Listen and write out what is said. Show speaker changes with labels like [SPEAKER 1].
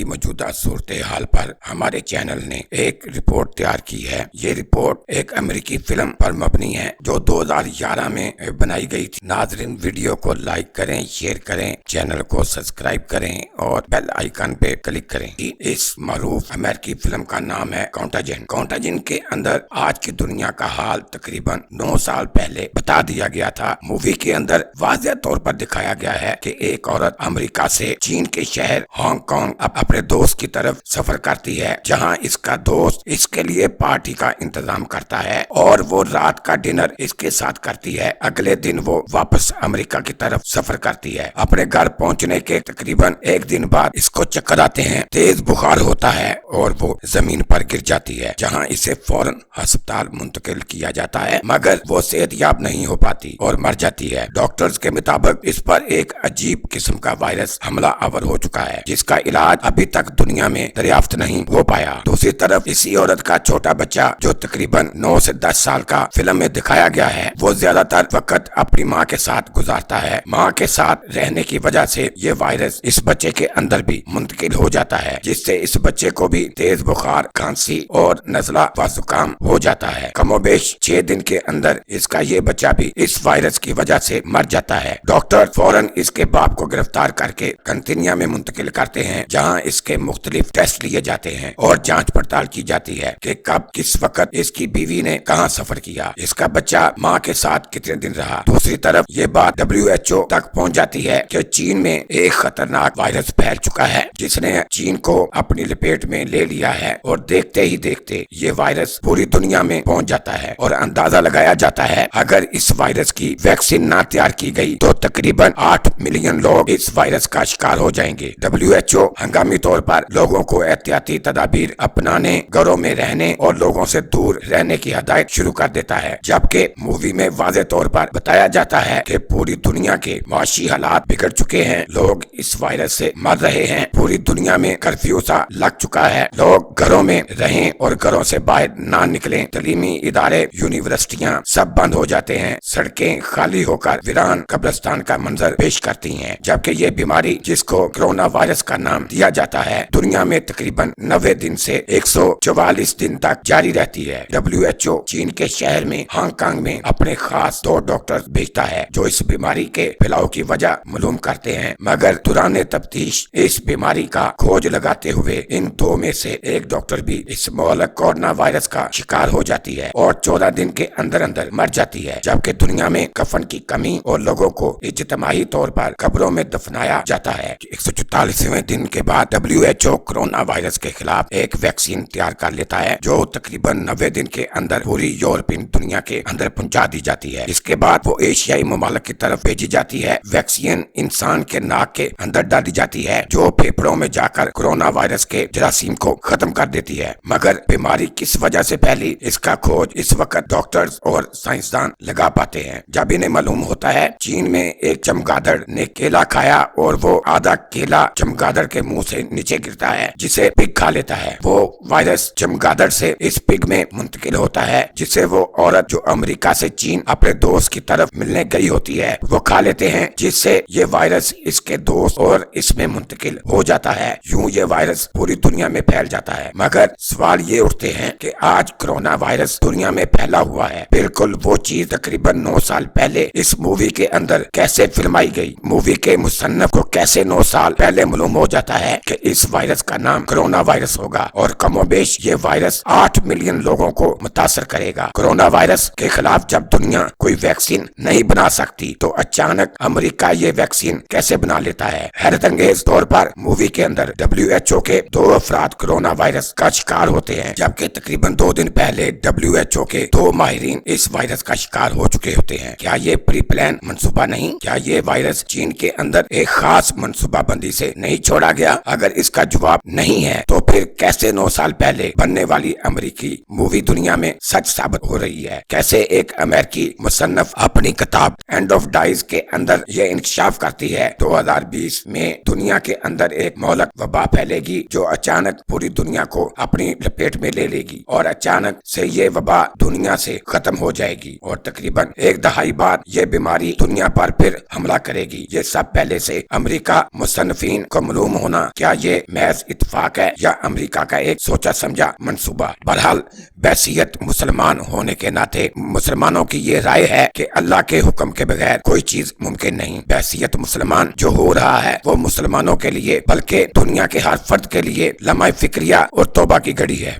[SPEAKER 1] کی موجودہ صورتحال پر ہمارے چینل نے ایک رپورٹ تیار کی ہے۔ یہ رپورٹ ایک امریکی فلم پر مبنی ہے جو 2011 میں بنائی گئی تھی۔ ناظرین ویڈیو کو لائک کریں، شیئر کریں، چینل کو سبسکرائب کریں اور بیل آئیکن پہ کلک کریں۔ اس معروف امریکی فلم کا نام ہے کانٹاجن۔ کانٹاجن کے اندر آج کی دنیا کا حال تقریباً 9 سال پہلے بتا دیا گیا تھا۔ مووی کے اندر واضح طور پر دکھایا گیا ہے کہ ایک عورت امریکہ سے چین کے شہر ہانگ کانگ اپنے دوست کی طرف سفر کرتی ہے، جہاں اس کا دوست اس کے لیے پارٹی کا انتظام کرتا ہے اور وہ رات کا ڈنر اس کے ساتھ کرتی ہے۔ اگلے دن وہ واپس امریکہ کی طرف سفر کرتی ہے۔ اپنے گھر پہنچنے کے تقریباً ایک دن بعد اس کو چکر آتے ہیں، تیز بخار ہوتا ہے اور وہ زمین پر گر جاتی ہے، جہاں اسے فوراً ہسپتال منتقل کیا جاتا ہے، مگر وہ صحت یاب نہیں ہو پاتی اور مر جاتی ہے۔ ڈاکٹرز کے مطابق اس پر ایک عجیب قسم کا وائرس حملہ آور ہو چکا ہے، جس کا علاج ابھی تک دنیا میں دریافت نہیں ہو پایا۔ دوسری طرف اسی عورت کا چھوٹا بچہ جو تقریباً 9 سے 10 سال کا فلم میں دکھایا گیا ہے، وہ زیادہ تر وقت اپنی ماں کے ساتھ گزارتا ہے۔ ماں کے ساتھ رہنے کی وجہ سے یہ وائرس اس بچے کے اندر بھی منتقل ہو جاتا ہے، جس سے اس بچے کو بھی تیز بخار، کھانسی اور نزلہ و زکام ہو جاتا ہے۔ کم و بیش 6 دن کے اندر اس کا یہ بچہ بھی اس وائرس کی وجہ سے مر جاتا ہے۔ ڈاکٹر فوراً اس کے باپ کو گرفتار کر کے کنتینیا میں منتقل کرتے ہیں، جہاں اس کے مختلف ٹیسٹ لیے جاتے ہیں اور جانچ پڑتال کی جاتی ہے کہ کب کس وقت اس کی بیوی نے کہاں سفر کیا، اس کا بچہ ماں کے ساتھ کتنے دن رہا۔ دوسری طرف یہ بات WHO تک پہنچ جاتی ہے کہ چین میں ایک خطرناک وائرس پھیل چکا ہے، جس نے چین کو اپنی لپیٹ میں لے لیا ہے، اور دیکھتے ہی دیکھتے یہ وائرس پوری دنیا میں پہنچ جاتا ہے، اور اندازہ لگایا جاتا ہے اگر اس وائرس کی ویکسین نہ تیار کی گئی تو تقریباً 8 ملین لوگ اس وائرس کا شکار ہو جائیں گے۔ WHO ہنگامی طور پر لوگوں کو احتیاطی تدابیر اپنانے، گھروں میں رہنے اور لوگوں سے دور رہنے کی ہدایت شروع کر دیتا ہے، جبکہ مووی میں واضح طور پر بتایا جاتا ہے کہ پوری دنیا کے معاشی حالات بگڑ چکے ہیں، لوگ اس وائرس سے مر رہے ہیں، پوری دنیا میں کرفیو سا لگ چکا ہے، لوگ گھروں میں رہیں اور گھروں سے باہر نہ نکلیں، تعلیمی ادارے، یونیورسٹیاں سب بند ہو جاتے ہیں، سڑکیں خالی ہو کر ویران قبرستان کا منظر پیش کرتی ہیں، جبکہ یہ بیماری جس کو کرونا وائرس کا نام دیا جاتا ہے دنیا میں تقریباً 90 دن سے 144 دن تک جاری رہتی ہے۔ WHO چین کے شہر میں ہانگ کانگ میں اپنے خاص 2 ڈاکٹر بھیجتا ہے جو اس بیماری کے پھیلاؤ کی وجہ معلوم کرتے ہیں، مگر دوران تفتیش اس بیماری کا کھوج لگاتے ہوئے ان 2 میں سے ایک ڈاکٹر بھی اس مہلک کورونا وائرس کا شکار ہو جاتی ہے اور 14 دن کے اندر اندر مر جاتی ہے، جبکہ دنیا میں کفن کی کمی اور لوگوں کو اجتماعی طور پر قبروں میں دفنایا جاتا ہے۔ 144ویں دن کے بعد WHO کرونا وائرس کے خلاف ایک ویکسین تیار کر لیتا ہے جو تقریباً 90 دن کے اندر پوری یورپین دنیا کے اندر پہنچا دی جاتی ہے۔ اس کے بعد وہ ایشیائی ممالک کی طرف بھیجی جاتی ہے۔ ویکسین انسان کے ناک کے اندر ڈالی جاتی ہے جو پھیپھڑوں میں جا کر کرونا وائرس کے جراثیم کو ختم کر دیتی ہے، مگر بیماری کس وجہ سے پھیلی اس کا کھوج اس وقت ڈاکٹرز اور سائنسدان لگا پاتے ہیں جب انہیں معلوم ہوتا ہے چین میں ایک چمگادڑ نے کیلا کھایا اور وہ آدھا کیلا چمگادڑ کے منہ سے نیچے گرتا ہے، جسے پگ کھا لیتا ہے۔ وہ وائرس چمگادڑ سے اس پگ میں منتقل ہوتا ہے، جسے وہ عورت جو امریکہ سے چین اپنے دوست کی طرف ملنے گئی ہوتی ہے وہ کھا لیتے ہیں، جس سے یہ وائرس اس کے دوست اور اس میں منتقل ہو جاتا ہے۔ یوں یہ وائرس پوری دنیا میں پھیل جاتا ہے، مگر سوال یہ اٹھتے ہیں کہ آج کرونا وائرس دنیا میں پھیلا ہوا ہے، بالکل وہ چیز تقریباً 9 سال پہلے اس مووی کے اندر کیسے فلمائی گئی؟ مووی کے مصنف کو کیسے 9 سال پہلے معلوم ہو جاتا ہے کہ اس وائرس کا نام کرونا وائرس ہوگا اور کم و بیش یہ وائرس 8 ملین لوگوں کو متاثر کرے گا؟ کرونا وائرس کے خلاف جب دنیا کوئی ویکسین نہیں بنا سکتی تو اچانک امریکہ یہ ویکسین کیسے بنا لیتا ہے؟ حیرت انگیز طور پر مووی کے اندر WHO کے 2 افراد کرونا وائرس کا شکار ہوتے ہیں، جبکہ تقریباً 2 دن پہلے WHO کے 2 ماہرین اس وائرس کا شکار ہو چکے ہوتے ہیں۔ کیا یہ پری پلان منصوبہ نہیں؟ کیا یہ وائرس چین کے اندر ایک خاص منصوبہ بندی سے نہیں چھوڑا گیا؟ اگر اس کا جواب نہیں ہے تو پھر کیسے 9 سال پہلے بننے والی امریکی مووی دنیا میں سچ ثابت ہو رہی ہے؟ کیسے ایک امریکی مصنف اپنی کتاب اینڈ آف ڈائز کے اندر یہ انکشاف کرتی ہے 2020 میں دنیا کے اندر ایک مہلک وبا پھیلے گی جو اچانک پوری دنیا کو اپنی لپیٹ میں لے لے گی اور اچانک سے یہ وبا دنیا سے ختم ہو جائے گی اور تقریباً 1 دہائی بعد یہ بیماری دنیا پر پھر حملہ کرے گی؟ یہ سب پہلے سے امریکہ مصنفین کو معلوم ہونا کیا یہ محض اتفاق ہے یا امریکہ کا ایک سوچا سمجھا منصوبہ؟ بہرحال بحیثیت مسلمان ہونے کے ناطے مسلمانوں کی یہ رائے ہے کہ اللہ کے حکم کے بغیر کوئی چیز ممکن نہیں۔ بحیثیت مسلمان جو ہو رہا ہے وہ مسلمانوں کے لیے بلکہ دنیا کے ہر فرد کے لیے لمحہ فکریہ اور توبہ کی گھڑی ہے۔